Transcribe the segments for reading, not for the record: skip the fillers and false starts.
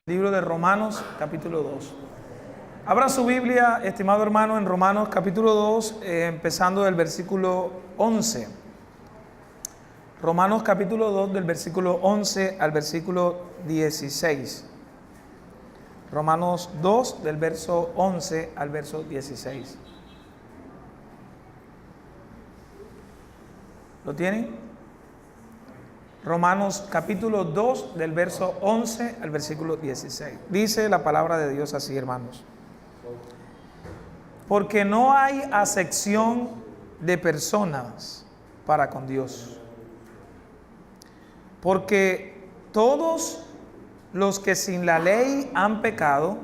Libro de Romanos, capítulo 2. Abra su Biblia, estimado hermano, en Romanos, capítulo 2, empezando del versículo 11. Romanos, capítulo 2, del versículo 11 al versículo 16. Romanos 2, del verso 11 al verso 16. ¿Lo tienen? Romanos capítulo 2 del verso 11 al versículo 16. Dice la palabra de Dios así, hermanos. Porque no hay acepción de personas para con Dios. Porque todos los que sin la ley han pecado,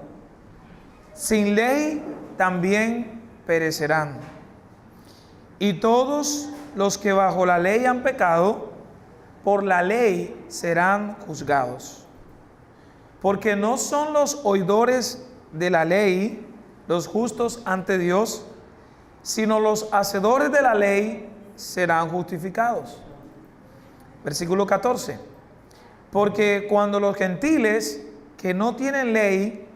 sin ley también perecerán. Y todos los que bajo la ley han pecado, por la ley serán juzgados. Porque no son los oidores de la ley los justos ante Dios, sino los hacedores de la ley serán justificados. Versículo 14. Porque cuando los gentiles que no tienen ley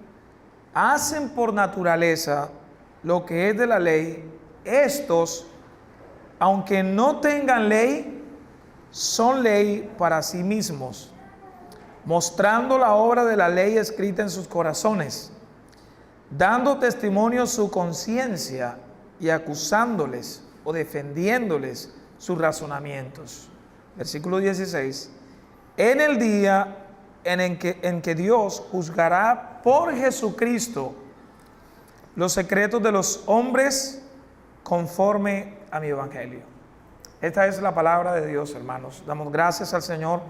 hacen por naturaleza lo que es de la ley, estos, aunque no tengan ley, son ley para sí mismos, mostrando la obra de la ley escrita en sus corazones, dando testimonio su conciencia y acusándoles o defendiéndoles sus razonamientos. Versículo 16. En el día en que Dios juzgará por Jesucristo los secretos de los hombres conforme a mi evangelio. Esta es la palabra de Dios, hermanos. Damos gracias al Señor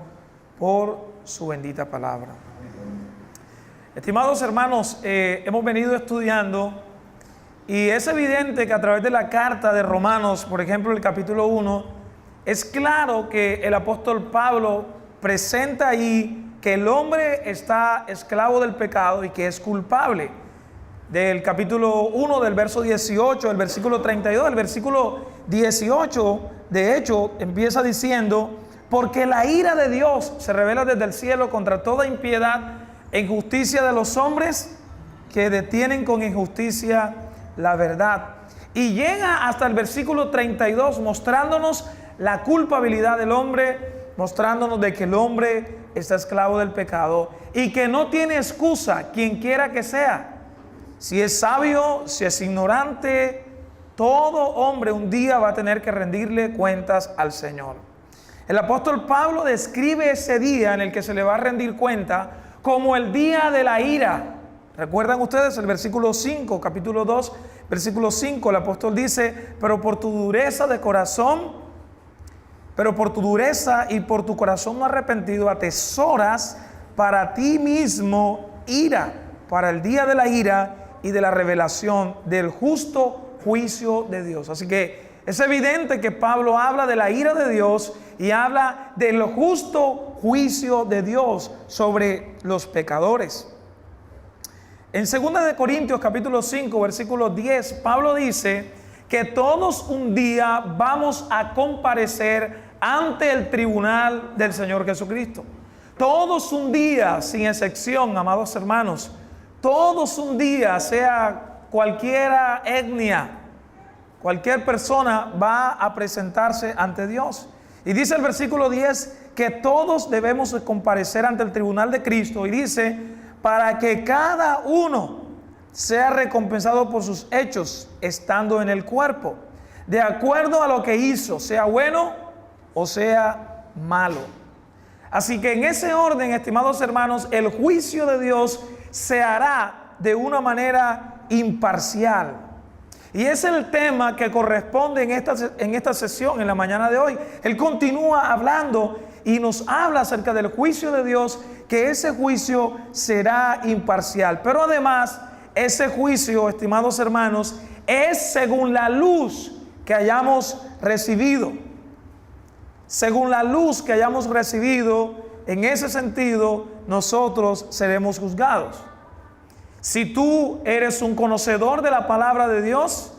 por su bendita palabra. Estimados hermanos, hemos venido estudiando y es evidente que a través de la carta de Romanos, por ejemplo, el capítulo 1, es claro que el apóstol Pablo presenta ahí que el hombre está esclavo del pecado y que es culpable. Del capítulo 1, del verso 18, el versículo 32, el versículo 18, de hecho, empieza diciendo: porque la ira de Dios se revela desde el cielo contra toda impiedad e injusticia de los hombres que detienen con injusticia la verdad. Y llega hasta el versículo 32 mostrándonos la culpabilidad del hombre, mostrándonos de que el hombre está esclavo del pecado y que no tiene excusa quien quiera que sea. Si es sabio, si es ignorante, todo hombre un día va a tener que rendirle cuentas al Señor. El apóstol Pablo describe ese día en el que se le va a rendir cuenta como el día de la ira. ¿Recuerdan ustedes el versículo 5, capítulo 2, versículo 5? El apóstol dice: pero por tu dureza de corazón, pero por tu dureza y por tu corazón no arrepentido, atesoras para ti mismo ira, para el día de la ira y de la revelación del justo juicio de Dios. Así que es evidente que Pablo habla de la ira de Dios y habla del justo juicio de Dios sobre los pecadores. En 2 de Corintios capítulo 5 versículo 10, Pablo dice que todos un día vamos a comparecer ante el tribunal del Señor Jesucristo. Todos un día, sin excepción, amados hermanos, todos un día, sea cualquiera etnia, cualquier persona va a presentarse ante Dios. Y dice el versículo 10 que todos debemos de comparecer ante el tribunal de Cristo. Y dice: para que cada uno sea recompensado por sus hechos, estando en el cuerpo, de acuerdo a lo que hizo, sea bueno o sea malo. Así que en ese orden, estimados hermanos, el juicio de Dios se hará de una manera imparcial. Y es el tema que corresponde en esta sesión, en la mañana de hoy. Él continúa hablando y nos habla acerca del juicio de Dios, que ese juicio será imparcial. Pero además, ese juicio, estimados hermanos, es según la luz que hayamos recibido. Según la luz que hayamos recibido, en ese sentido, nosotros seremos juzgados. Si tú eres un conocedor de la palabra de Dios,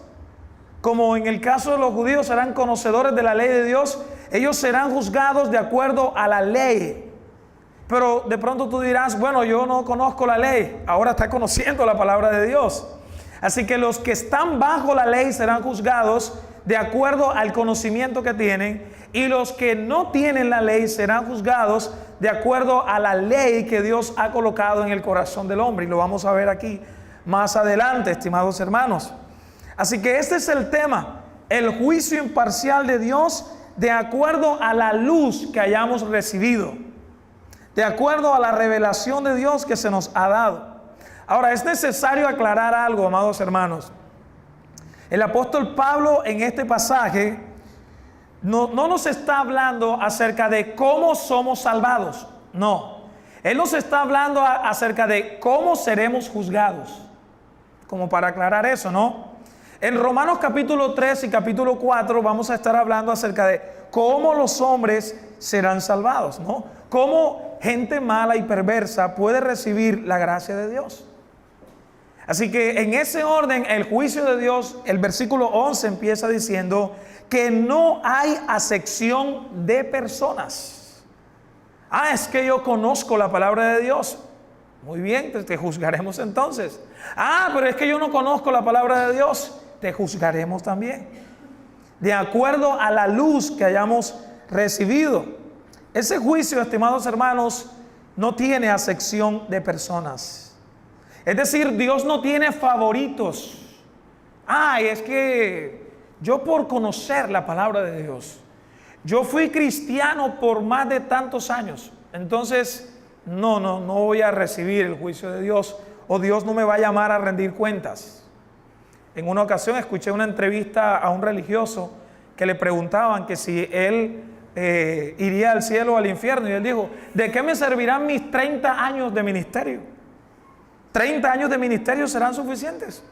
como en el caso de los judíos serán conocedores de la ley de Dios, ellos serán juzgados de acuerdo a la ley. Pero de pronto tú dirás, bueno, yo no conozco la ley. Ahora estás conociendo la palabra de Dios. Así que los que están bajo la ley serán juzgados de acuerdo al conocimiento que tienen, y los que no tienen la ley serán juzgados de acuerdo a la ley que Dios ha colocado en el corazón del hombre. Y lo vamos a ver aquí más adelante, estimados hermanos. Así que este es el tema, el juicio imparcial de Dios de acuerdo a la luz que hayamos recibido, de acuerdo a la revelación de Dios que se nos ha dado. Ahora, es necesario aclarar algo, amados hermanos. El apóstol Pablo en este pasaje no nos está hablando acerca de cómo somos salvados. No, él nos está hablando acerca de cómo seremos juzgados. Como para aclarar eso, ¿no? En Romanos capítulo 3 y capítulo 4 vamos a estar hablando acerca de cómo los hombres serán salvados, ¿no? Cómo gente mala y perversa puede recibir la gracia de Dios. Así que en ese orden, el juicio de Dios, el versículo 11 empieza diciendo que no hay acepción de personas. Es que yo conozco la palabra de Dios. Muy bien, te juzgaremos entonces. Pero es que yo no conozco la palabra de Dios. Te juzgaremos también, de acuerdo a la luz que hayamos recibido. Ese juicio, estimados hermanos, no tiene acepción de personas. Es decir, Dios no tiene favoritos. Es que yo, por conocer la palabra de Dios, yo fui cristiano por más de tantos años, entonces no voy a recibir el juicio de Dios, o Dios no me va a llamar a rendir cuentas. En una ocasión escuché una entrevista a un religioso que le preguntaban que si él iría al cielo o al infierno, y él dijo: ¿de qué me servirán mis 30 años de ministerio? 30 años de ministerio serán suficientes.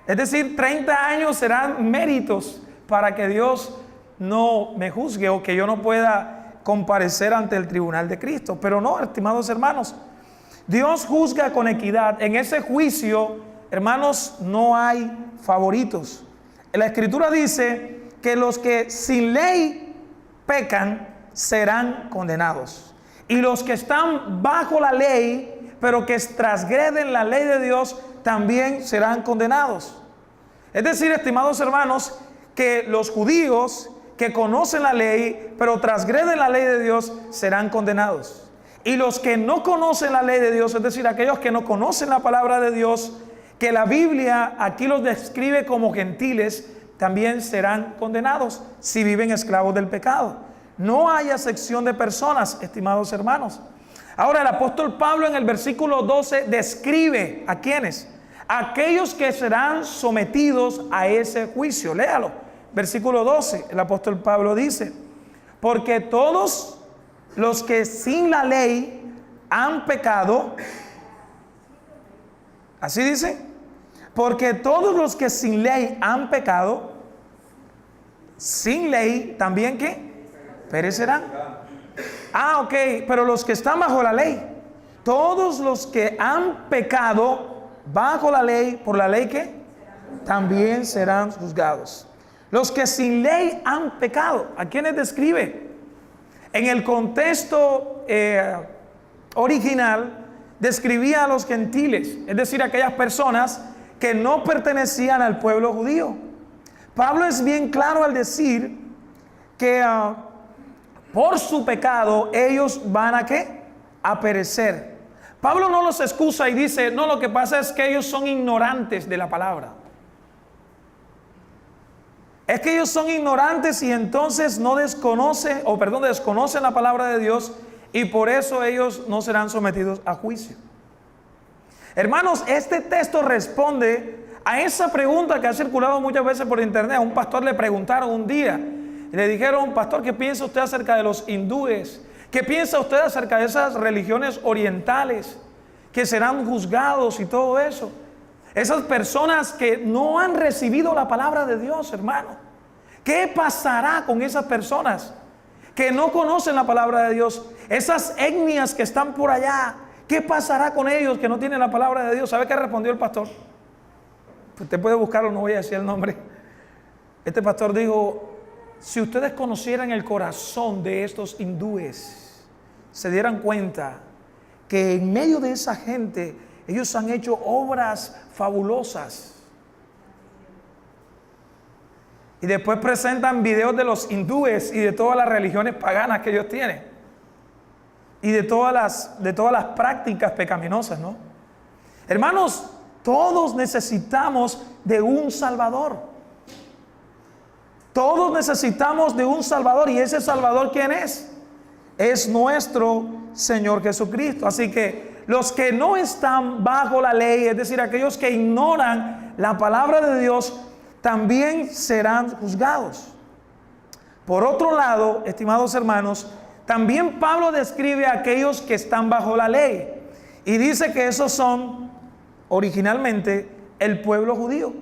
Es decir, 30 años serán méritos para que Dios no me juzgue, o que yo no pueda comparecer ante el tribunal de Cristo. Pero no, estimados hermanos, Dios juzga con equidad. En ese juicio, hermanos, no hay favoritos. La Escritura dice que los que sin ley pecan serán condenados, y los que están bajo la ley pero que transgreden la ley de Dios también serán condenados. Es decir, estimados hermanos, que los judíos que conocen la ley pero transgreden la ley de Dios serán condenados, y los que no conocen la ley de Dios, es decir, aquellos que no conocen la palabra de Dios, que la Biblia aquí los describe como gentiles, también serán condenados si viven esclavos del pecado. No hay acepción de personas, estimados hermanos. Ahora, el apóstol Pablo en el versículo 12 describe a quiénes, aquellos que serán sometidos a ese juicio. Léalo, versículo 12, el apóstol Pablo dice: porque todos los que sin la ley han pecado, así dice, porque todos los que sin ley han pecado, sin ley también ¿qué? Perecerán. Ok, pero los que están bajo la ley, todos los que han pecado bajo la ley, por la ley ¿qué? También serán juzgados. Los que sin ley han pecado, ¿a quiénes describe? En el contexto original, describía a los gentiles, es decir, aquellas personas que no pertenecían al pueblo judío. Pablo es bien claro al decir que por su pecado ellos van a ¿qué? A perecer. Pablo no los excusa y dice: no, lo que pasa es que ellos son ignorantes de la palabra. Es que ellos son ignorantes y entonces desconocen la palabra de Dios, y por eso ellos no serán sometidos a juicio. Hermanos, este texto responde a esa pregunta que ha circulado muchas veces por internet. A un pastor le preguntaron un día y le dijeron: pastor, ¿qué piensa usted acerca de los hindúes? ¿Qué piensa usted acerca de esas religiones orientales que serán juzgados y todo eso? Esas personas que no han recibido la palabra de Dios, hermano. ¿Qué pasará con esas personas que no conocen la palabra de Dios? Esas etnias que están por allá, ¿qué pasará con ellos que no tienen la palabra de Dios? ¿Sabe qué respondió el pastor? Usted puede buscarlo, no voy a decir el nombre. Este pastor dijo: si ustedes conocieran el corazón de estos hindúes, se dieran cuenta que en medio de esa gente ellos han hecho obras fabulosas. Y después presentan videos de los hindúes y de todas las religiones paganas que ellos tienen. Y de todas las prácticas pecaminosas, ¿no? Hermanos, todos necesitamos de un Salvador. Todos necesitamos de un Salvador. ¿Y ese Salvador quién es? Es nuestro Señor Jesucristo. Así que los que no están bajo la ley, es decir, aquellos que ignoran la palabra de Dios, también serán juzgados. Por otro lado, estimados hermanos, también Pablo describe a aquellos que están bajo la ley y dice que esos son originalmente el pueblo judío.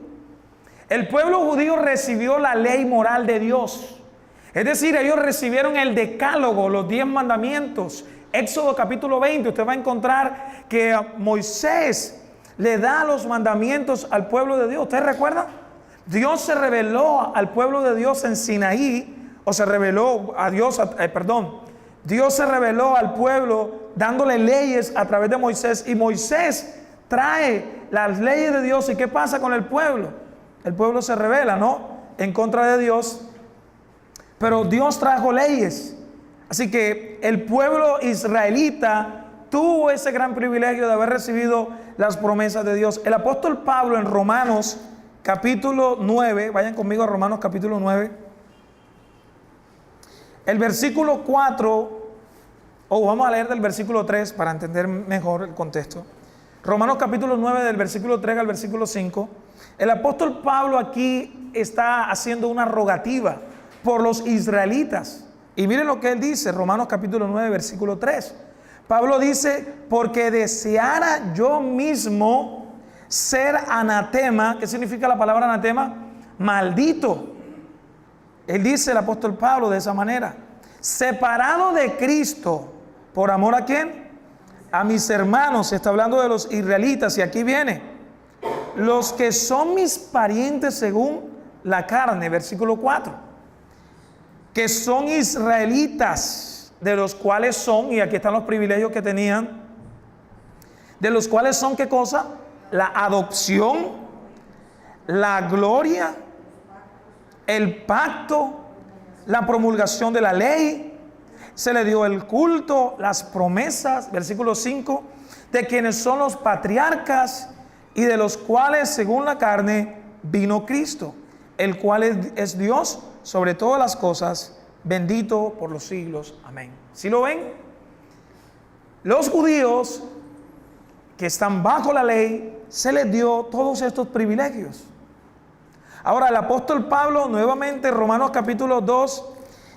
El pueblo judío recibió la ley moral de Dios. Es decir, ellos recibieron el decálogo, los 10 mandamientos. Éxodo capítulo 20, usted va a encontrar que Moisés le da los mandamientos al pueblo de Dios. ¿Usted recuerda? Dios se reveló al pueblo de Dios en Sinaí, o se reveló a Dios, Dios se reveló al pueblo dándole leyes a través de Moisés, y Moisés trae las leyes de Dios. ¿Y qué pasa con el pueblo? El pueblo se rebela, ¿no?, en contra de Dios, pero Dios trajo leyes. Así que el pueblo israelita tuvo ese gran privilegio de haber recibido las promesas de Dios. El apóstol Pablo en Romanos capítulo 9, vayan conmigo a Romanos capítulo 9, el versículo 4, vamos a leer del versículo 3 para entender mejor el contexto. Romanos capítulo 9, del versículo 3 al versículo 5. El apóstol Pablo aquí está haciendo una rogativa por los israelitas. Y miren lo que él dice, Romanos capítulo 9, versículo 3. Pablo dice: porque deseara yo mismo ser anatema. ¿Qué significa la palabra anatema? Maldito. Él dice, el apóstol Pablo, de esa manera: separado de Cristo, ¿por amor a quién? A mis hermanos. Se está hablando de los israelitas, y aquí viene: los que son mis parientes según la carne, versículo 4, que son israelitas, de los cuales son, y aquí están los privilegios que tenían, de los cuales son, ¿qué cosa? La adopción, la gloria, el pacto, la promulgación de la ley, se le dio el culto, las promesas, versículo 5, de quienes son los patriarcas y de los cuales según la carne vino Cristo, el cual es Dios sobre todas las cosas, bendito por los siglos. Amén. ¿Sí lo ven? Los judíos que están bajo la ley, se les dio todos estos privilegios. Ahora el apóstol Pablo, nuevamente, Romanos capítulo 2,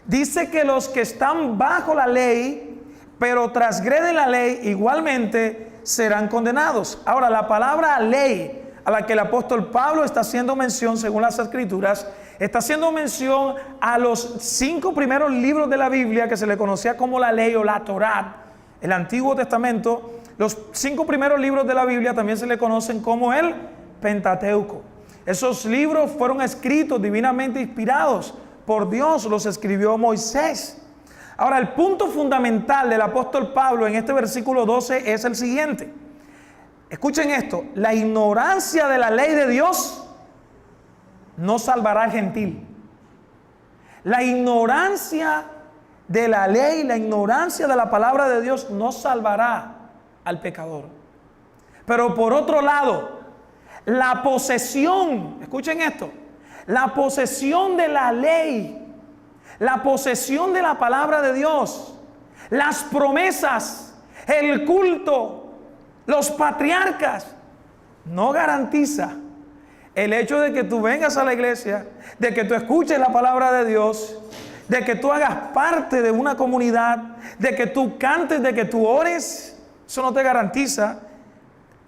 dice que los que están bajo la ley, pero transgreden la ley, igualmente serán condenados. Ahora, la palabra ley a la que el apóstol Pablo está haciendo mención, según las Escrituras, está haciendo mención a los 5 primeros libros de la Biblia, que se le conocía como la ley o la Torá, el Antiguo Testamento. Los 5 primeros libros de la Biblia también se le conocen como el Pentateuco. Esos libros fueron escritos divinamente inspirados por Dios, los escribió Moisés. Ahora, el punto fundamental del apóstol Pablo en este versículo 12 es el siguiente. Escuchen esto: la ignorancia de la ley de Dios no salvará al gentil. La ignorancia de la ley, la ignorancia de la palabra de Dios no salvará al pecador. Pero por otro lado, la posesión, escuchen esto, la posesión de la ley, la posesión de la palabra de Dios, las promesas, el culto, los patriarcas, no garantiza el hecho de que tú vengas a la iglesia, de que tú escuches la palabra de Dios, de que tú hagas parte de una comunidad, de que tú cantes, de que tú ores. Eso no te garantiza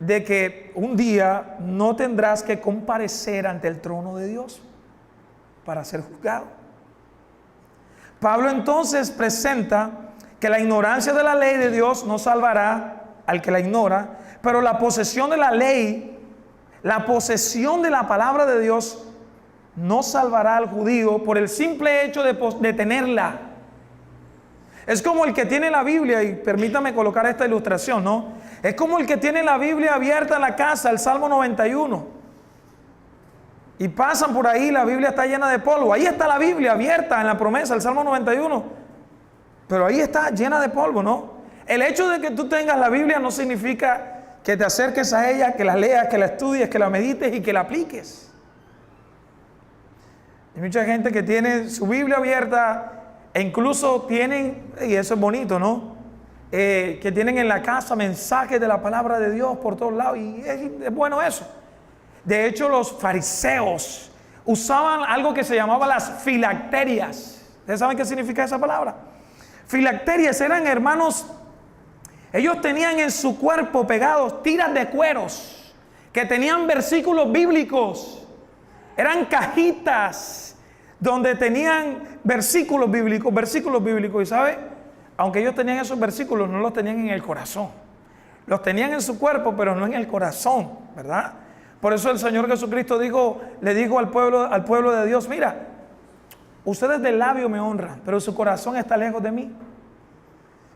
de que un día no tendrás que comparecer ante el trono de Dios para ser juzgado. Pablo entonces presenta que la ignorancia de la ley de Dios no salvará al que la ignora, pero la posesión de la ley, la posesión de la palabra de Dios no salvará al judío por el simple hecho de tenerla. Es como el que tiene la Biblia, y permítame colocar esta ilustración, ¿no? Es como el que tiene la Biblia abierta en la casa, el Salmo 91. Y pasan por ahí, la Biblia está llena de polvo. Ahí está la Biblia abierta en la promesa, el Salmo 91. Pero ahí está llena de polvo, ¿no? El hecho de que tú tengas la Biblia no significa que te acerques a ella, que la leas, que la estudies, que la medites y que la apliques. Hay mucha gente que tiene su Biblia abierta e incluso tienen, y eso es bonito, ¿no? Que tienen en la casa mensajes de la palabra de Dios por todos lados, y es bueno eso. De hecho, los fariseos usaban algo que se llamaba las filacterias. ¿Ustedes saben qué significa esa palabra? Filacterias eran, hermanos, ellos tenían en su cuerpo pegados tiras de cueros que tenían versículos bíblicos. Eran cajitas donde tenían versículos bíblicos. Y ¿sabe? Aunque ellos tenían esos versículos, no los tenían en el corazón. Los tenían en su cuerpo, pero no en el corazón, ¿verdad? Por eso el Señor Jesucristo le dijo al pueblo de Dios: mira, ustedes de labio me honran, pero su corazón está lejos de mí.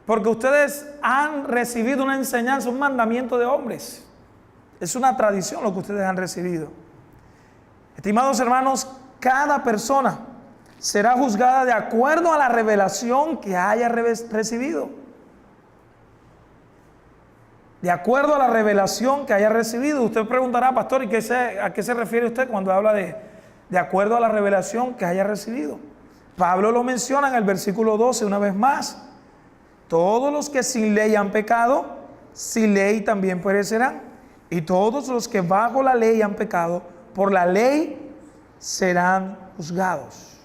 Porque ustedes han recibido una enseñanza, un mandamiento de hombres. Es una tradición lo que ustedes han recibido. Estimados hermanos, cada persona será juzgada de acuerdo a la revelación que haya recibido. De acuerdo a la revelación que haya recibido. Usted preguntará: pastor, ¿y a qué se refiere usted cuando habla de acuerdo a la revelación que haya recibido? Pablo lo menciona en el versículo 12 una vez más. Todos los que sin ley han pecado, sin ley también perecerán. Y todos los que bajo la ley han pecado, por la ley serán juzgados.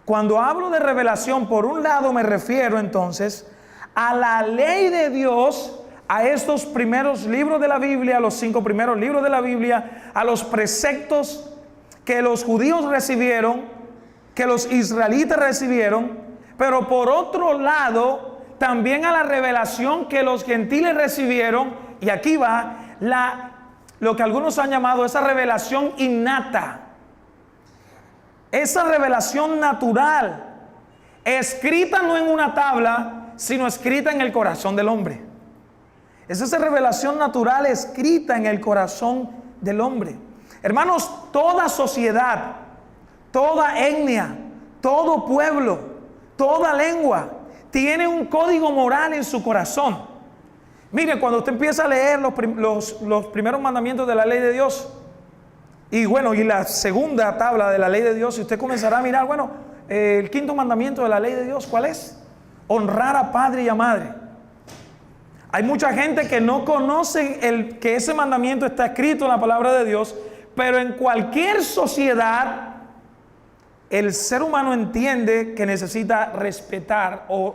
Cuando hablo de revelación, por un lado me refiero entonces a la ley de Dios, a estos primeros libros de la Biblia, a los 5 primeros libros de la Biblia, a los preceptos que los judíos recibieron, que los israelitas recibieron, pero por otro lado también a la revelación que los gentiles recibieron. Y aquí va lo que algunos han llamado esa revelación innata, esa revelación natural, escrita no en una tabla, sino escrita en el corazón del hombre. Es esa revelación natural escrita en el corazón del hombre. Hermanos, toda sociedad, toda etnia, todo pueblo, toda lengua tiene un código moral en su corazón. Mire, cuando usted empieza a leer los primeros mandamientos de la ley de Dios, y la segunda tabla de la ley de Dios, y usted comenzará a mirar, el 5.º mandamiento de la ley de Dios, ¿cuál es? Honrar a padre y a madre. Hay mucha gente que no conoce que ese mandamiento está escrito en la palabra de Dios, pero en cualquier sociedad el ser humano entiende que necesita respetar o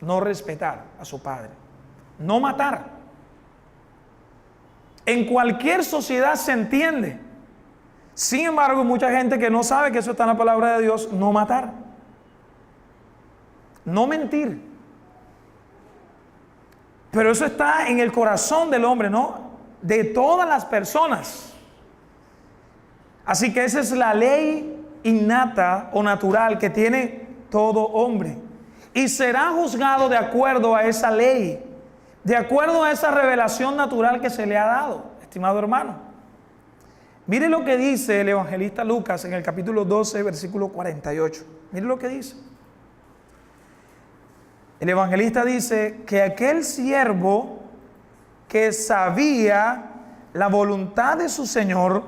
no respetar a su padre, no matar. En cualquier sociedad se entiende. Sin embargo, hay mucha gente que no sabe que eso está en la palabra de Dios: no matar, no mentir. Pero eso está en el corazón del hombre, ¿no? De todas las personas. Así que esa es la ley innata o natural que tiene todo hombre. Y será juzgado de acuerdo a esa ley, de acuerdo a esa revelación natural que se le ha dado, estimado hermano. Mire lo que dice el evangelista Lucas en el capítulo 12, versículo 48. Mire lo que dice. El evangelista dice que aquel siervo que sabía la voluntad de su Señor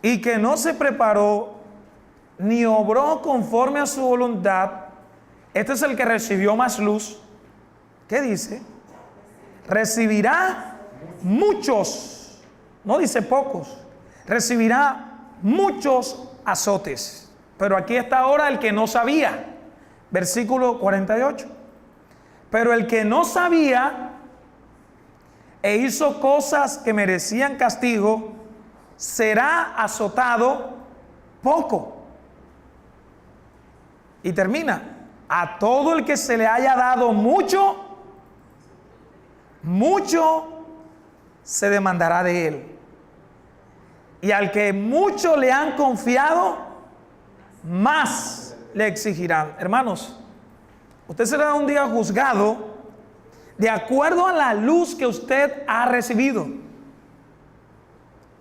y que no se preparó ni obró conforme a su voluntad, este es el que recibió más luz. ¿Qué dice? Recibirá muchos, no dice pocos, recibirá muchos azotes. Pero aquí está ahora el que no sabía, versículo 48. Pero el que no sabía e hizo cosas que merecían castigo, será azotado poco. Y termina: a todo el que se le haya dado mucho, mucho se demandará de él. Y al que mucho le han confiado, más le exigirán. Hermanos, Usted será un día juzgado de acuerdo a la luz que usted ha recibido.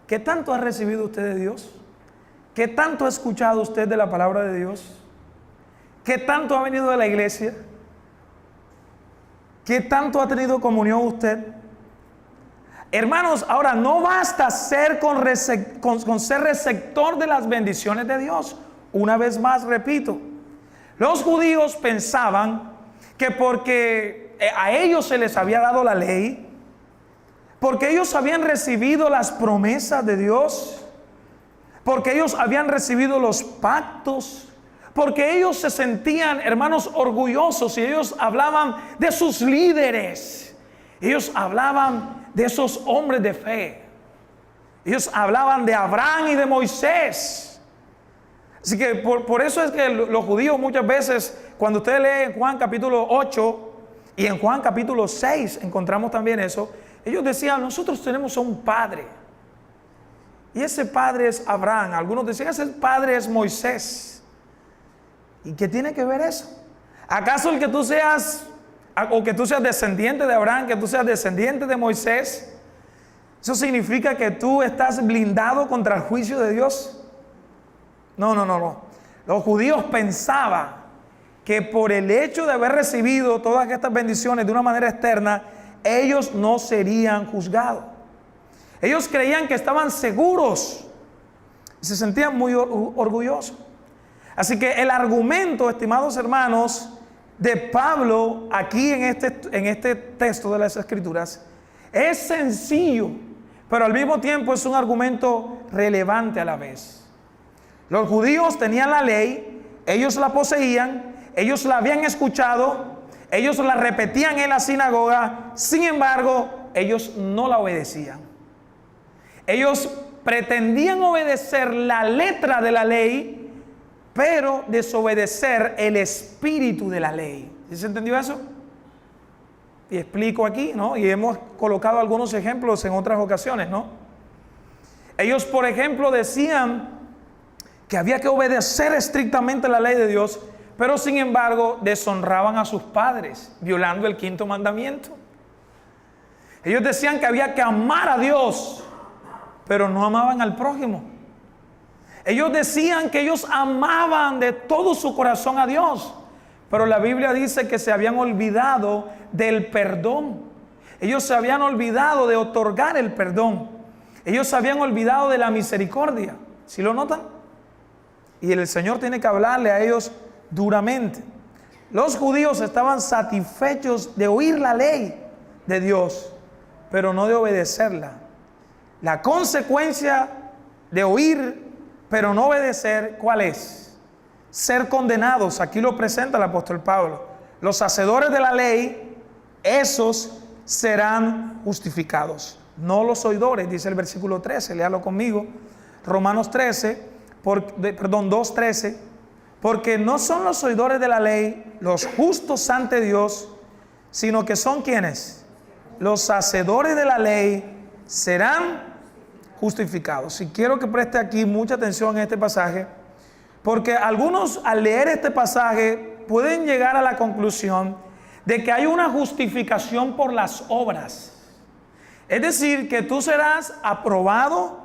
¿Qué tanto ha recibido usted de Dios? ¿Qué tanto ha escuchado usted de la palabra de Dios? ¿Qué tanto ha venido de la iglesia? ¿Qué tanto ha tenido comunión usted? Hermanos, ahora no basta ser con ser receptor de las bendiciones de Dios. Una vez más repito, los judíos pensaban que porque a ellos se les había dado la ley, porque ellos habían recibido las promesas de Dios, porque ellos habían recibido los pactos, porque ellos se sentían, hermanos, orgullosos, y ellos hablaban de sus líderes, ellos hablaban de esos hombres de fe, ellos hablaban de Abraham y de Moisés. Así que por eso es que los judíos muchas veces, cuando usted lee en Juan capítulo 8 y en Juan capítulo 6 encontramos también eso, ellos decían, nosotros tenemos un padre, y ese padre es Abraham. Algunos decían, ese padre es Moisés. ¿Y qué tiene que ver eso? ¿Acaso el que tú seas, o que tú seas descendiente de Abraham, que tú seas descendiente de Moisés, eso significa que tú estás blindado contra el juicio de Dios? No. Los judíos pensaban que por el hecho de haber recibido todas estas bendiciones de una manera externa, ellos no serían juzgados. Ellos creían que estaban seguros y se sentían muy orgullosos. Así que el argumento, estimados hermanos, de Pablo aquí en este texto de las Escrituras es sencillo, pero al mismo tiempo es un argumento relevante a la vez. Los judíos tenían la ley, ellos la poseían, ellos la habían escuchado, ellos la repetían en la sinagoga, sin embargo, ellos no la obedecían. Ellos pretendían obedecer la letra de la ley, pero desobedecer el espíritu de la ley. ¿Sí se entendió eso? Y explico aquí, ¿no? Y hemos colocado algunos ejemplos en otras ocasiones, ¿no? Ellos, por ejemplo, decían que había que obedecer estrictamente la ley de Dios, pero sin embargo deshonraban a sus padres, violando el 5º mandamiento. Ellos decían que había que amar a Dios, pero no amaban al prójimo. Ellos decían que ellos amaban de todo su corazón a Dios, pero la Biblia dice que se habían olvidado del perdón. Ellos se habían olvidado de otorgar el perdón. Ellos se habían olvidado de la misericordia. ¿Sí lo notan? Y el Señor tiene que hablarle a ellos duramente. Los judíos estaban satisfechos de oír la ley de Dios, pero no de obedecerla. La consecuencia de oír pero no obedecer, ¿cuál es? Ser condenados. Aquí lo presenta el apóstol Pablo. Los hacedores de la ley, esos serán justificados, no los oidores, dice el versículo 13. Léalo conmigo. Romanos 2:13. Porque no son los oidores de la ley los justos ante Dios, sino que son ¿quiénes? Los hacedores de la ley serán justificados. Y quiero que preste aquí mucha atención en este pasaje, porque algunos al leer este pasaje pueden llegar a la conclusión de que hay una justificación por las obras. Es decir, que tú serás aprobado,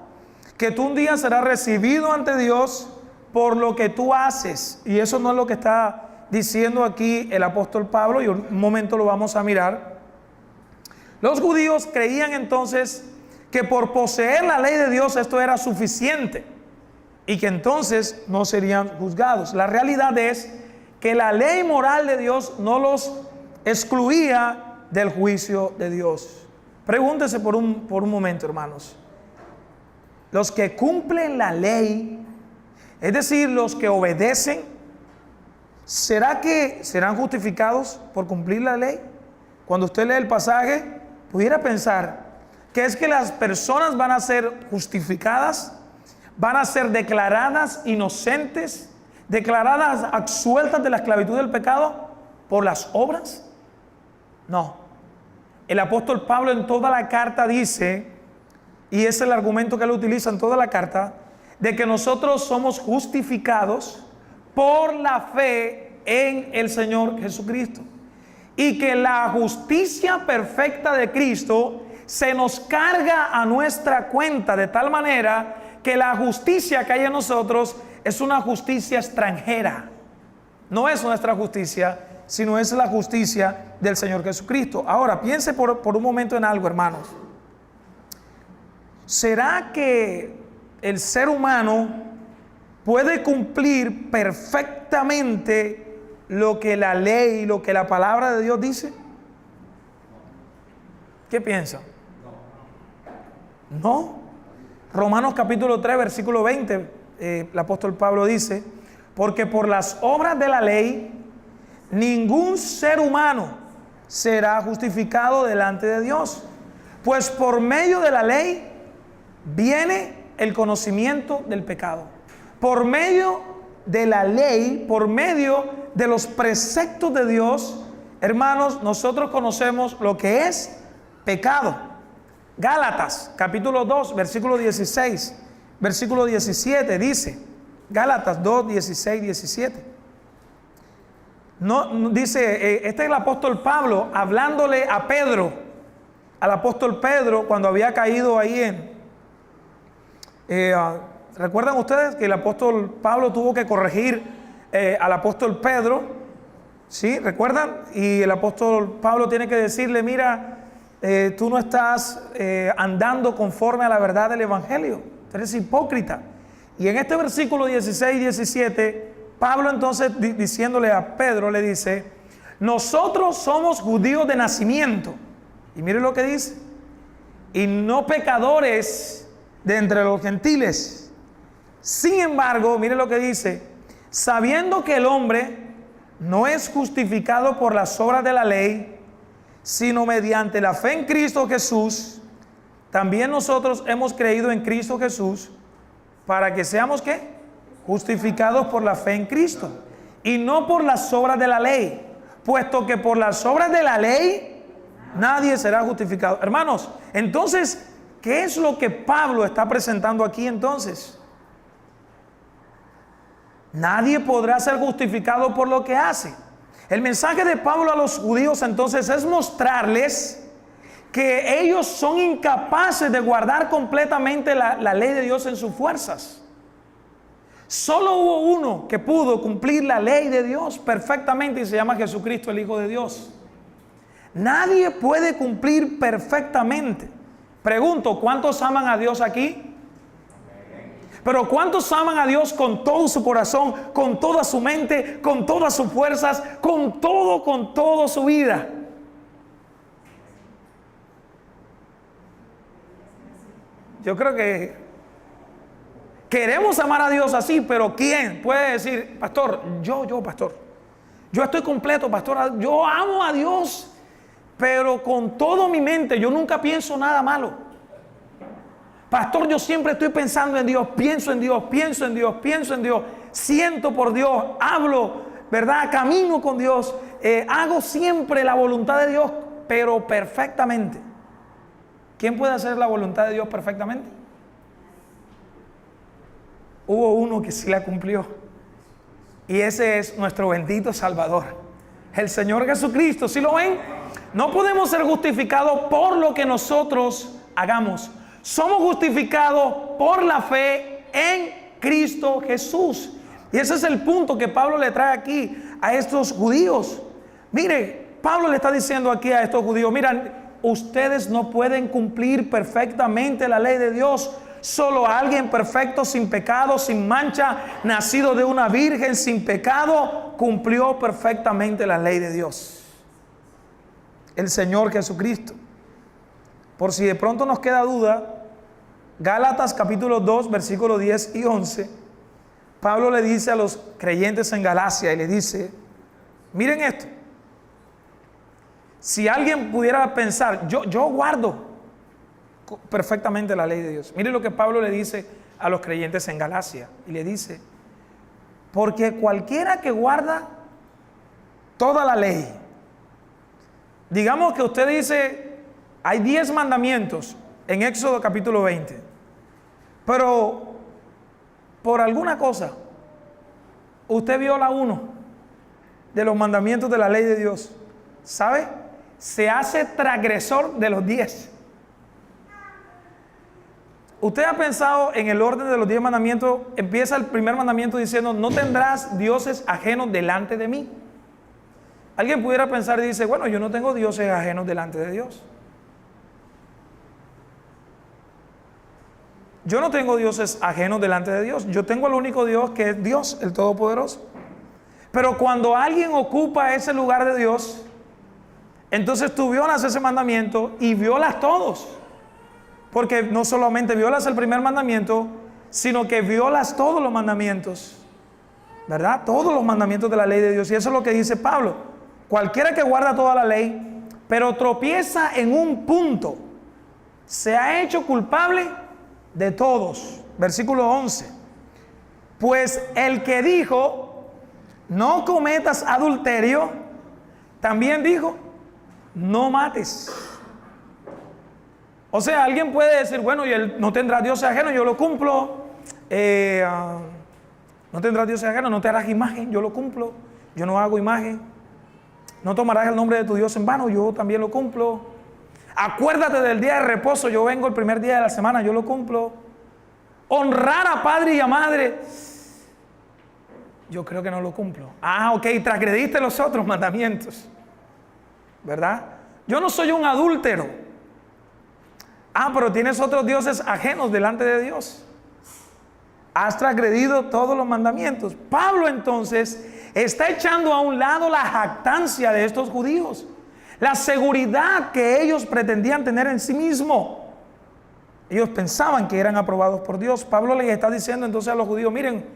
que tú un día serás recibido ante Dios por lo que tú haces. Y eso no es lo que está diciendo aquí el apóstol Pablo, y un momento lo vamos a mirar. Los judíos creían entonces que por poseer la ley de Dios esto era suficiente y que entonces no serían juzgados. La realidad es que la ley moral de Dios no los excluía del juicio de Dios. Pregúntese por un momento, hermanos. Los que cumplen la ley, es decir, los que obedecen, ¿será que serán justificados por cumplir la ley? Cuando usted lee el pasaje, pudiera pensar que es que las personas van a ser justificadas, van a ser declaradas inocentes, declaradas absueltas de la esclavitud del pecado por las obras. No. El apóstol Pablo en toda la carta dice, y es el argumento que él utiliza en toda la carta, de que nosotros somos justificados por la fe en el Señor Jesucristo. Y que la justicia perfecta de Cristo se nos carga a nuestra cuenta, de tal manera que la justicia que hay en nosotros es una justicia extranjera. No es nuestra justicia, sino es la justicia del Señor Jesucristo. Ahora, piense por un momento en algo, hermanos. ¿Será que el ser humano puede cumplir perfectamente lo que la ley, lo que la palabra de Dios dice? ¿Qué piensa? No. Romanos capítulo 3, versículo 20, el apóstol Pablo dice: porque por las obras de la ley ningún ser humano será justificado delante de Dios, pues por medio de la ley viene el conocimiento del pecado. Por medio de la ley, por medio de los preceptos de Dios, hermanos, nosotros conocemos lo que es pecado. Gálatas capítulo 2, versículo 16, versículo 17 dice, Gálatas 2, 16, 17. No, dice, este es el apóstol Pablo hablándole a Pedro, al apóstol Pedro, cuando había caído ahí ¿recuerdan ustedes que el apóstol Pablo tuvo que corregir al apóstol Pedro? ¿Sí? ¿Recuerdan? Y el apóstol Pablo tiene que decirle: mira, tú no estás andando conforme a la verdad del evangelio, tú eres hipócrita. Y en este versículo 16 y 17, Pablo entonces diciéndole a Pedro, le dice: nosotros somos judíos de nacimiento. Y mire lo que dice: y no pecadores de entre los gentiles. Sin embargo, mire lo que dice: sabiendo que el hombre no es justificado por las obras de la ley, sino mediante la fe en Cristo Jesús, también nosotros hemos creído en Cristo Jesús para que seamos ¿qué? Justificados por la fe en Cristo y no por las obras de la ley, puesto que por las obras de la ley nadie será justificado. Hermanos, entonces, ¿qué es lo que Pablo está presentando aquí entonces? Nadie podrá ser justificado por lo que hace. El mensaje de Pablo a los judíos entonces es mostrarles que ellos son incapaces de guardar completamente la ley de Dios en sus fuerzas. Solo hubo uno que pudo cumplir la ley de Dios perfectamente y se llama Jesucristo, el Hijo de Dios. Nadie puede cumplir perfectamente. Pregunto, ¿cuántos aman a Dios aquí? Pero ¿cuántos aman a Dios con todo su corazón, con toda su mente, con todas sus fuerzas, con todo su vida? Yo creo que queremos amar a Dios así, pero ¿quién puede decir: pastor, pastor, yo estoy completo, pastor, yo amo a Dios, pero con toda mi mente, yo nunca pienso nada malo? Pastor, yo siempre estoy pensando en Dios, pienso en Dios, siento por Dios, hablo, ¿verdad? Camino con Dios, hago siempre la voluntad de Dios, pero perfectamente. ¿Quién puede hacer la voluntad de Dios perfectamente? Hubo uno que sí la cumplió, y ese es nuestro bendito Salvador, el Señor Jesucristo. ¿Sí lo ven? No podemos ser justificados por lo que nosotros hagamos. Somos justificados por la fe en Cristo Jesús. Y ese es el punto que Pablo le trae aquí a estos judíos. Mire, Pablo le está diciendo aquí a estos judíos: miren, ustedes no pueden cumplir perfectamente la ley de Dios. Solo alguien perfecto, sin pecado, sin mancha, nacido de una virgen, sin pecado, cumplió perfectamente la ley de Dios: el Señor Jesucristo. Por si de pronto nos queda duda, Gálatas capítulo 2, versículos 10 y 11, Pablo le dice a los creyentes en Galacia y le dice: miren esto, si alguien pudiera pensar, yo guardo perfectamente la ley de Dios. Miren lo que Pablo le dice a los creyentes en Galacia, y le dice: porque cualquiera que guarda toda la ley, digamos que usted dice, hay 10 mandamientos en Éxodo capítulo 20, pero por alguna cosa usted viola uno, de los mandamientos de la ley de Dios, ¿sabe? Se hace transgresor de los 10. ¿Usted ha pensado en el orden de los 10 mandamientos? Empieza el primer mandamiento diciendo: no tendrás dioses ajenos delante de mí. Alguien pudiera pensar y dice: bueno, yo no tengo dioses ajenos delante de Dios. Yo no tengo dioses ajenos delante de Dios. Yo tengo el único Dios, que es Dios, el Todopoderoso. Pero cuando alguien ocupa ese lugar de Dios, entonces tú violas ese mandamiento y violas todos. Porque no solamente violas el primer mandamiento, sino que violas todos los mandamientos, ¿verdad? Todos los mandamientos de la ley de Dios. Y eso es lo que dice Pablo: cualquiera que guarda toda la ley, pero tropieza en un punto, se ha hecho culpable de todos. Versículo 11. Pues el que dijo: no cometas adulterio, también dijo: no mates. O sea, alguien puede decir: bueno, y él no tendrá dioses ajenos, yo lo cumplo. No tendrás dioses ajenos, no te harás imagen, yo lo cumplo. Yo no hago imagen. No tomarás el nombre de tu Dios en vano, yo también lo cumplo. Acuérdate del día de reposo, yo vengo el primer día de la semana, yo lo cumplo. Honrar a padre y a madre, yo creo que no lo cumplo. Ok, transgrediste los otros mandamientos, ¿verdad? Yo no soy un adúltero. Pero tienes otros dioses ajenos delante de Dios. Has transgredido todos los mandamientos. Pablo entonces está echando a un lado la jactancia de estos judíos, la seguridad que ellos pretendían tener en sí mismos. Ellos pensaban que eran aprobados por Dios. Pablo les está diciendo entonces a los judíos: miren,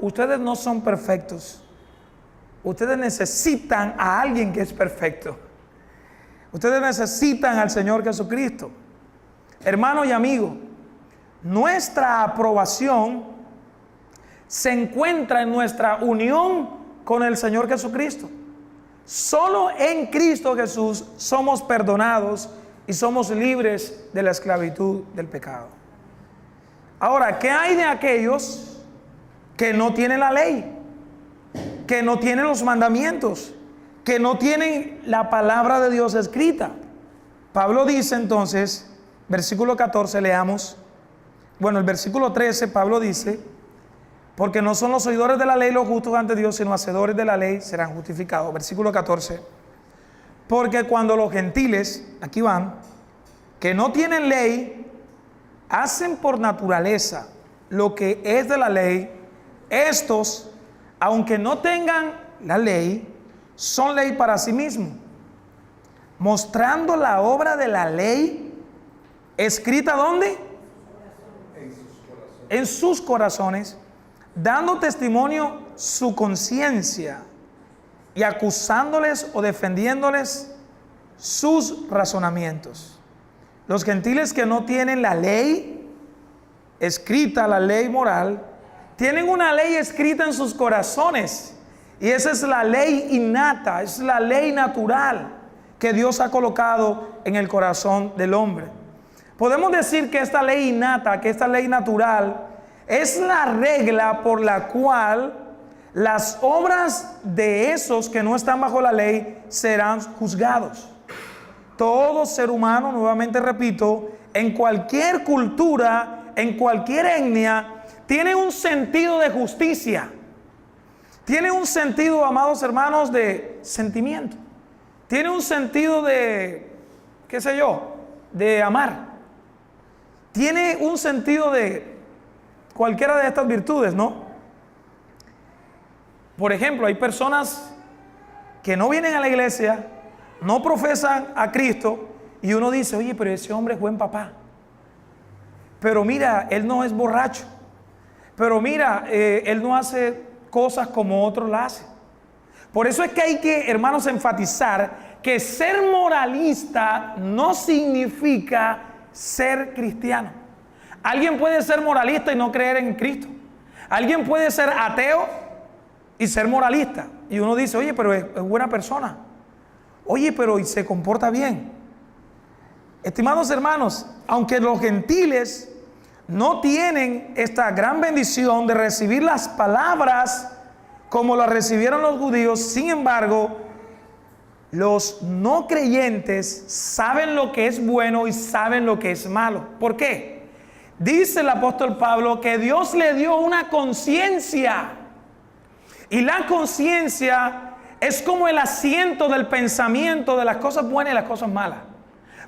ustedes no son perfectos. Ustedes necesitan a alguien que es perfecto. Ustedes necesitan al Señor Jesucristo. Hermano y amigo, nuestra aprobación se encuentra en nuestra unión con el Señor Jesucristo. Solo en Cristo Jesús somos perdonados y somos libres de la esclavitud del pecado. Ahora, ¿qué hay de aquellos que no tienen la ley, que no tienen los mandamientos, que no tienen la palabra de Dios escrita? Pablo dice entonces, versículo 14, leamos. Bueno, el versículo 13, Pablo dice: porque no son los oidores de la ley los justos ante Dios, sino hacedores de la ley serán justificados. Versículo 14. Porque cuando los gentiles, aquí van, que no tienen ley, hacen por naturaleza lo que es de la ley, estos, aunque no tengan la ley, son ley para sí mismos, mostrando la obra de la ley escrita ¿dónde? En sus corazones, dando testimonio su conciencia y acusándoles o defendiéndoles sus razonamientos. Los gentiles que no tienen la ley escrita, la ley moral, tienen una ley escrita en sus corazones, y esa es la ley innata, es la ley natural que Dios ha colocado en el corazón del hombre. Podemos decir que esta ley innata, que esta ley natural, es la regla por la cual las obras de esos que no están bajo la ley serán juzgados. Todo ser humano, nuevamente repito, en cualquier cultura, en cualquier etnia, tiene un sentido de justicia. Tiene un sentido, amados hermanos, de sentimiento. Tiene un sentido de, qué sé yo, de amar. Tiene un sentido de cualquiera de estas virtudes, ¿no? Por ejemplo, hay personas que no vienen a la iglesia, no profesan a Cristo, y uno dice: oye, pero ese hombre es buen papá. Pero mira, él no es borracho. Pero mira, él no hace cosas como otros la hacen. Por eso es que hay que, hermanos, enfatizar que ser moralista no significa ser cristiano. Alguien puede ser moralista y no creer en Cristo. Alguien puede ser ateo y ser moralista. Y uno dice: oye, pero es buena persona. Oye, pero y se comporta bien. Estimados hermanos, aunque los gentiles no tienen esta gran bendición de recibir las palabras como la recibieron los judíos. Sin embargo, los no creyentes saben lo que es bueno y saben lo que es malo. ¿Por qué? Dice el apóstol Pablo que Dios le dio una conciencia. Y la conciencia es como el asiento del pensamiento de las cosas buenas y las cosas malas.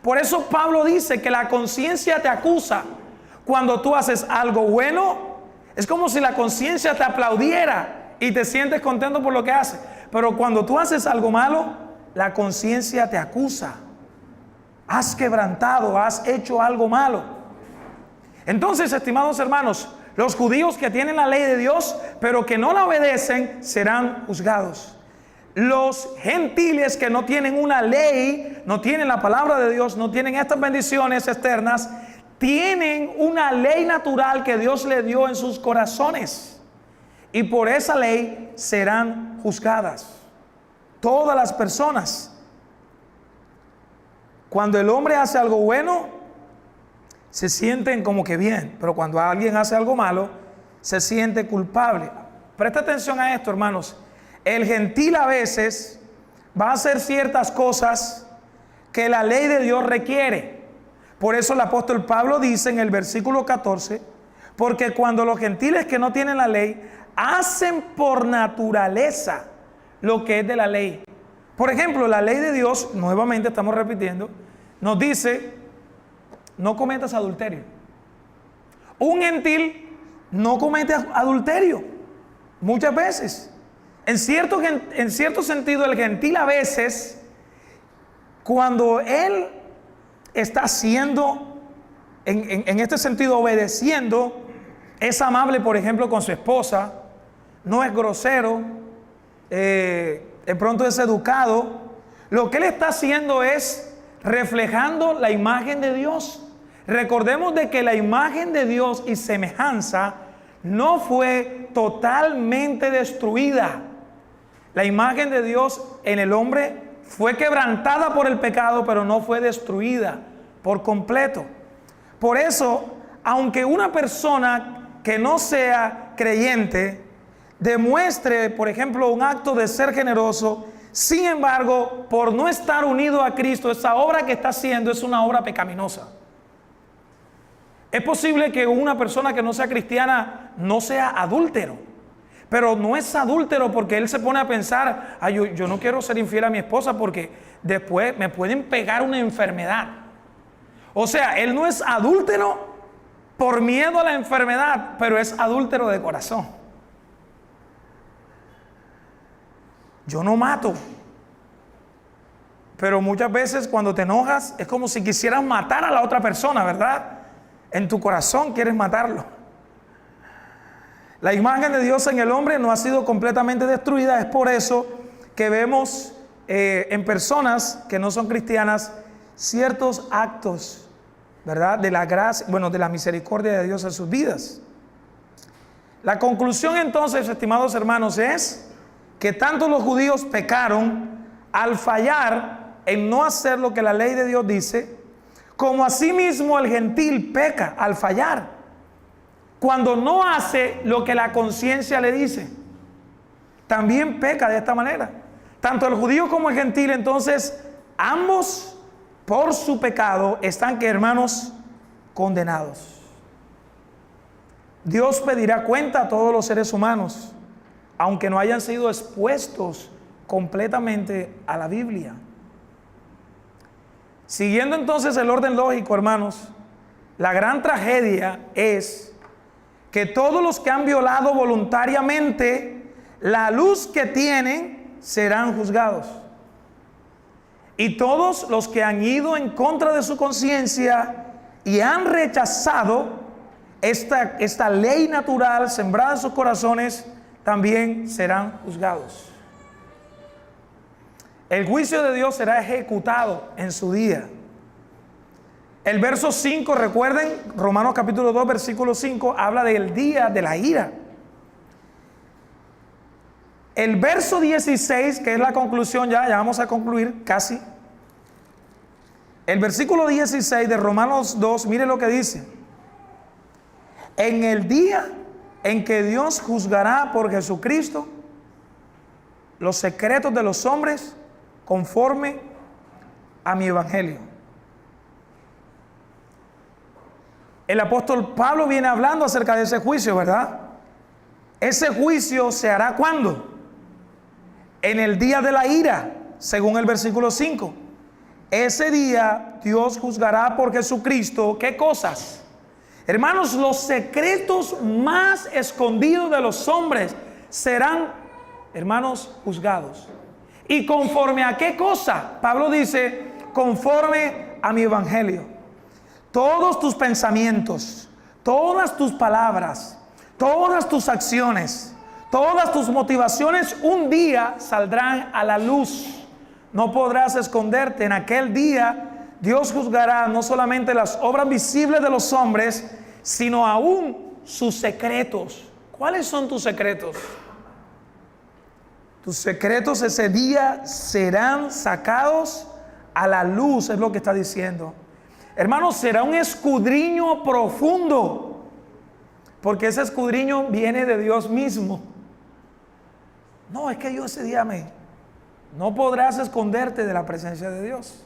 Por eso Pablo dice que la conciencia te acusa cuando tú haces algo bueno. Es como si la conciencia te aplaudiera y te sientes contento por lo que haces. Pero cuando tú haces algo malo, la conciencia te acusa. Has quebrantado, has hecho algo malo. Entonces, estimados hermanos, los judíos que tienen la ley de Dios, pero que no la obedecen, serán juzgados. Los gentiles que no tienen una ley, no tienen la palabra de Dios, no tienen estas bendiciones externas, tienen una ley natural que Dios le dio en sus corazones. Y por esa ley serán juzgadas. Todas las personas. Cuando el hombre hace algo bueno, se sienten como que bien, pero cuando alguien hace algo malo, se siente culpable. Presta atención a esto, hermanos. El gentil a veces va a hacer ciertas cosas que la ley de Dios requiere. Por eso el apóstol Pablo dice en el versículo 14, porque cuando los gentiles que no tienen la ley hacen por naturaleza lo que es de la ley. Por ejemplo, la ley de Dios, nuevamente estamos repitiendo, nos dice: no cometas adulterio. Un gentil no comete adulterio muchas veces. En cierto sentido, el gentil a veces, cuando él está haciendo, en este sentido, obedeciendo, es amable, por ejemplo, con su esposa, no es grosero, de pronto es educado. Lo que él está haciendo es reflejando la imagen de Dios. Recordemos de que la imagen de Dios y semejanza no fue totalmente destruida. La imagen de Dios en el hombre fue quebrantada por el pecado, pero no fue destruida por completo. Por eso, aunque una persona que no sea creyente demuestre, por ejemplo, un acto de ser generoso, sin embargo, por no estar unido a Cristo, esa obra que está haciendo es una obra pecaminosa. Es posible que una persona que no sea cristiana no sea adúltero, pero no es adúltero porque él se pone a pensar: yo no quiero ser infiel a mi esposa porque después me pueden pegar una enfermedad. O sea, él no es adúltero por miedo a la enfermedad, pero es adúltero de corazón. Yo no mato, pero muchas veces cuando te enojas es como si quisieras matar a la otra persona, ¿verdad? En tu corazón quieres matarlo. La imagen de Dios en el hombre no ha sido completamente destruida. Es por eso que vemos en personas que no son cristianas ciertos actos, ¿verdad? De la gracia, de la misericordia de Dios en sus vidas. La conclusión entonces, estimados hermanos, es que tanto los judíos pecaron al fallar en no hacer lo que la ley de Dios dice, como asimismo el gentil peca al fallar cuando no hace lo que la conciencia le dice. También peca de esta manera. Tanto el judío como el gentil, entonces, ambos por su pecado están, que hermanos, condenados. Dios pedirá cuenta a todos los seres humanos, aunque no hayan sido expuestos completamente a la Biblia. Siguiendo entonces el orden lógico, hermanos, la gran tragedia es que todos los que han violado voluntariamente la luz que tienen serán juzgados. Y todos los que han ido en contra de su conciencia y han rechazado esta ley natural sembrada en sus corazones, también serán juzgados. El juicio de Dios será ejecutado en su día. El verso 5, recuerden, Romanos capítulo 2, versículo 5, habla del día de la ira. El verso 16, que es la conclusión, ya vamos a concluir casi. El versículo 16 de Romanos 2, mire lo que dice. En el día en que Dios juzgará por Jesucristo los secretos de los hombres conforme a mi evangelio. El apóstol Pablo viene hablando acerca de ese juicio, ¿verdad? Ese juicio se hará ¿cuándo? En el día de la ira, según el versículo 5. Ese día Dios juzgará por Jesucristo, ¿qué cosas? Hermanos, los secretos más escondidos de los hombres serán, hermanos, juzgados. ¿Y conforme a qué cosa? Pablo dice, conforme a mi evangelio. Todos tus pensamientos, todas tus palabras, todas tus acciones, todas tus motivaciones un día saldrán a la luz. No podrás esconderte. En aquel día Dios juzgará no solamente las obras visibles de los hombres, sino aún sus secretos. ¿Cuáles son tus secretos? Tus secretos ese día serán sacados a la luz, es lo que está diciendo. Hermanos, será un escudriño profundo, porque ese escudriño viene de Dios mismo. No, es que yo ese día no podrás esconderte de la presencia de Dios.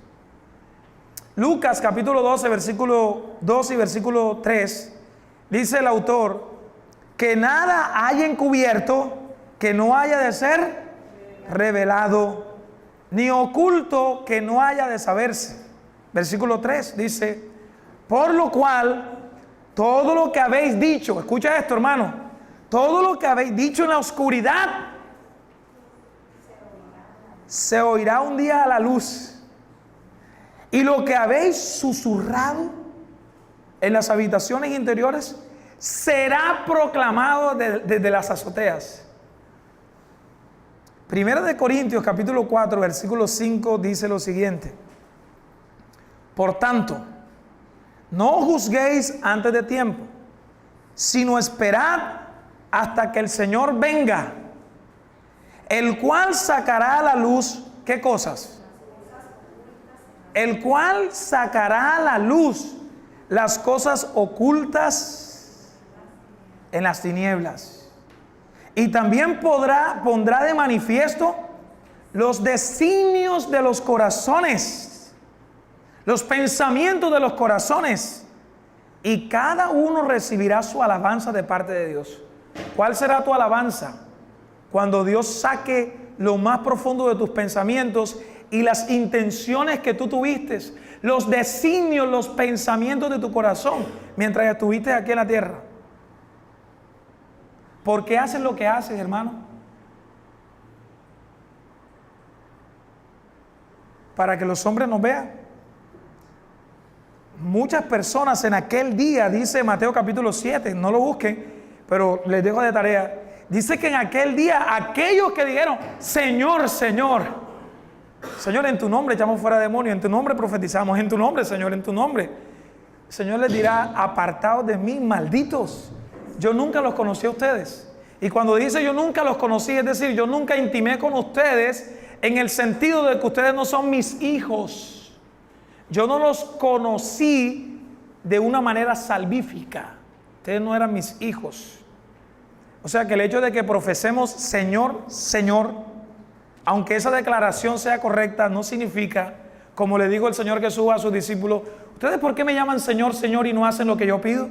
Lucas capítulo 12, versículo 2 y versículo 3, dice el autor, que nada haya encubierto que no haya de ser revelado, ni oculto que no haya de saberse. Versículo 3 dice, por lo cual, todo lo que habéis dicho, escucha esto, hermano, todo lo que habéis dicho en la oscuridad, se oirá un día a la luz. Y lo que habéis susurrado en las habitaciones interiores será proclamado desde las azoteas. Primera de Corintios capítulo 4 versículo 5 dice lo siguiente: por tanto, no juzguéis antes de tiempo, sino esperad hasta que el Señor venga, el cual sacará a la luz, ¿qué cosas? El cual sacará a la luz las cosas ocultas en las tinieblas. Y también pondrá de manifiesto los designios de los corazones, los pensamientos de los corazones. Y cada uno recibirá su alabanza de parte de Dios. ¿Cuál será tu alabanza? Cuando Dios saque lo más profundo de tus pensamientos y las intenciones que tú tuviste, los designios, los pensamientos de tu corazón mientras estuviste aquí en la tierra. ¿Por qué haces lo que haces, hermano? Para que los hombres nos vean. Muchas personas en aquel día, dice Mateo capítulo 7, no lo busquen, pero les dejo de tarea. Dice que en aquel día aquellos que dijeron, Señor, Señor, Señor, en tu nombre echamos fuera demonios, en tu nombre profetizamos, en tu nombre, Señor, en tu nombre. El Señor les dirá, apartados de mí, malditos. Yo nunca los conocí a ustedes. Y cuando dice yo nunca los conocí, es decir, yo nunca intimé con ustedes en el sentido de que ustedes no son mis hijos. Yo no los conocí de una manera salvífica. Ustedes no eran mis hijos. O sea que el hecho de que profesemos Señor, Señor, aunque esa declaración sea correcta, no significa, como le dijo el Señor Jesús a sus discípulos, ¿ustedes por qué me llaman Señor, Señor y no hacen lo que yo pido?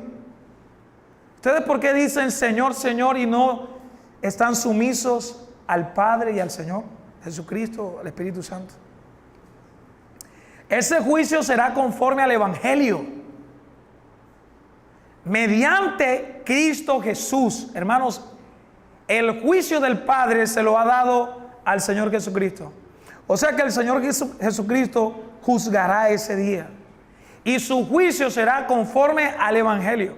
¿Ustedes por qué dicen Señor, Señor y no están sumisos al Padre y al Señor Jesucristo, al Espíritu Santo? Ese juicio será conforme al Evangelio, mediante Cristo Jesús. Hermanos, el juicio del Padre se lo ha dado al Señor Jesucristo. O sea que el Señor Jesucristo juzgará ese día. Y su juicio será conforme al Evangelio.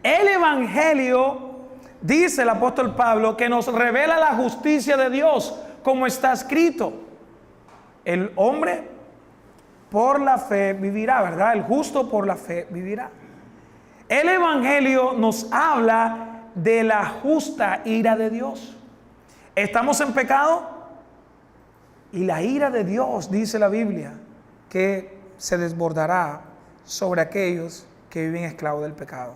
El Evangelio, dice el apóstol Pablo, que nos revela la justicia de Dios, como está escrito. El hombre por la fe vivirá, ¿verdad? El justo por la fe vivirá. El Evangelio nos habla de la justa ira de Dios. Estamos en pecado y la ira de Dios, dice la Biblia, que se desbordará sobre aquellos que viven esclavos del pecado.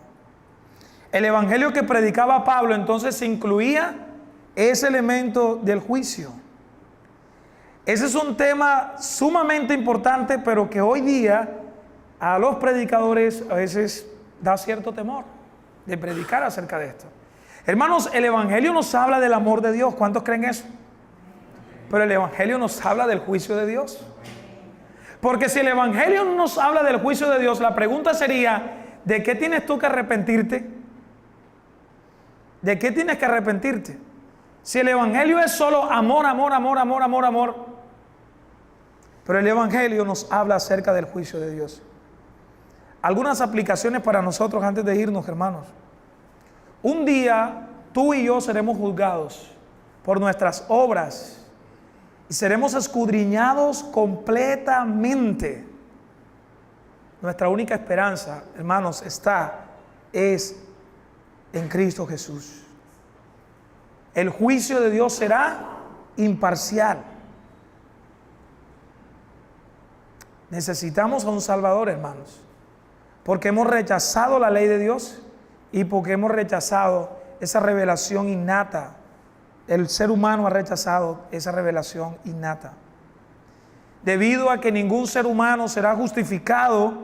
El Evangelio que predicaba Pablo entonces incluía ese elemento del juicio. Ese es un tema sumamente importante, pero que hoy día a los predicadores a veces da cierto temor de predicar acerca de esto. Hermanos, el Evangelio nos habla del amor de Dios. ¿Cuántos creen eso? Pero el Evangelio nos habla del juicio de Dios. Porque si el Evangelio no nos habla del juicio de Dios, la pregunta sería, ¿de qué tienes tú que arrepentirte? ¿De qué tienes que arrepentirte? Si el Evangelio es solo amor, amor, amor, amor, amor, amor. Pero el Evangelio nos habla acerca del juicio de Dios. Algunas aplicaciones para nosotros antes de irnos, hermanos. Un día tú y yo seremos juzgados por nuestras obras y seremos escudriñados completamente. Nuestra única esperanza, hermanos, es en Cristo Jesús. El juicio de Dios será imparcial. Necesitamos a un Salvador, hermanos, porque hemos rechazado la ley de Dios y porque hemos rechazado esa revelación innata. El ser humano ha rechazado esa revelación innata. Debido a que ningún ser humano será justificado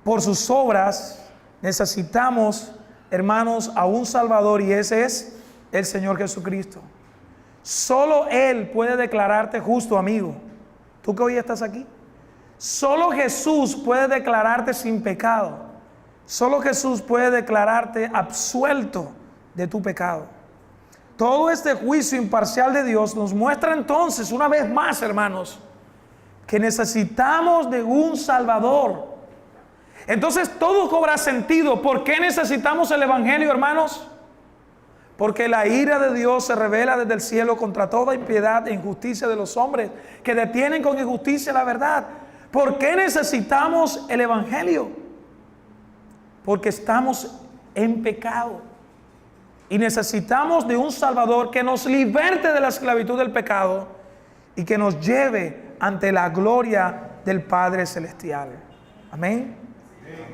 por sus obras, necesitamos, hermanos, a un Salvador, y ese es el Señor Jesucristo. Solo Él puede declararte justo, amigo. Tú que hoy estás aquí. Solo Jesús puede declararte sin pecado. Solo Jesús puede declararte absuelto de tu pecado. Todo este juicio imparcial de Dios nos muestra entonces, una vez más, hermanos, que necesitamos de un Salvador. Entonces todo cobra sentido. ¿Por qué necesitamos el Evangelio, hermanos? Porque la ira de Dios se revela desde el cielo contra toda impiedad e injusticia de los hombres que detienen con injusticia la verdad. ¿Por qué necesitamos el Evangelio? Porque estamos en pecado y necesitamos de un Salvador que nos liberte de la esclavitud del pecado y que nos lleve ante la gloria del Padre Celestial. Amén.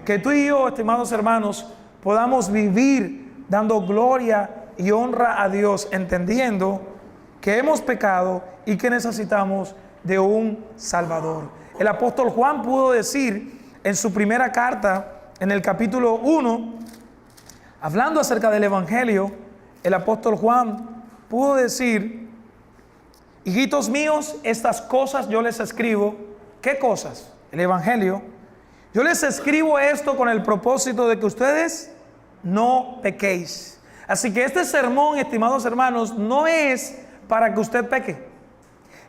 Que tú y yo, estimados hermanos, podamos vivir dando gloria y honra a Dios, entendiendo que hemos pecado y que necesitamos de un Salvador. El apóstol Juan pudo decir en su primera carta, en el capítulo 1, hablando acerca del Evangelio, el apóstol Juan pudo decir: hijitos míos, estas cosas yo les escribo. ¿Qué cosas? El Evangelio. Yo les escribo esto con el propósito de que ustedes no pequéis. Así que este sermón, estimados hermanos, no es para que usted peque.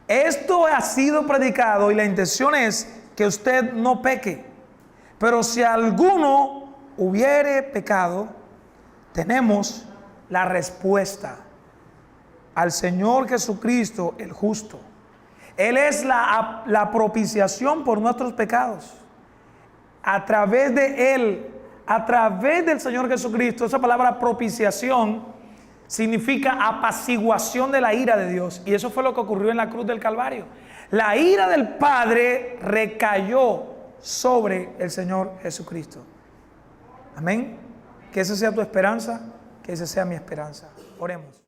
Esto ha sido predicado y la intención es que usted no peque. Pero si alguno hubiere pecado, tenemos la respuesta al Señor Jesucristo, el justo. Él es la propiciación por nuestros pecados. A través de Él, a través del Señor Jesucristo, esa palabra propiciación significa apaciguación de la ira de Dios. Y eso fue lo que ocurrió en la cruz del Calvario. La ira del Padre recayó sobre el Señor Jesucristo. Amén. Que esa sea tu esperanza, que esa sea mi esperanza. Oremos.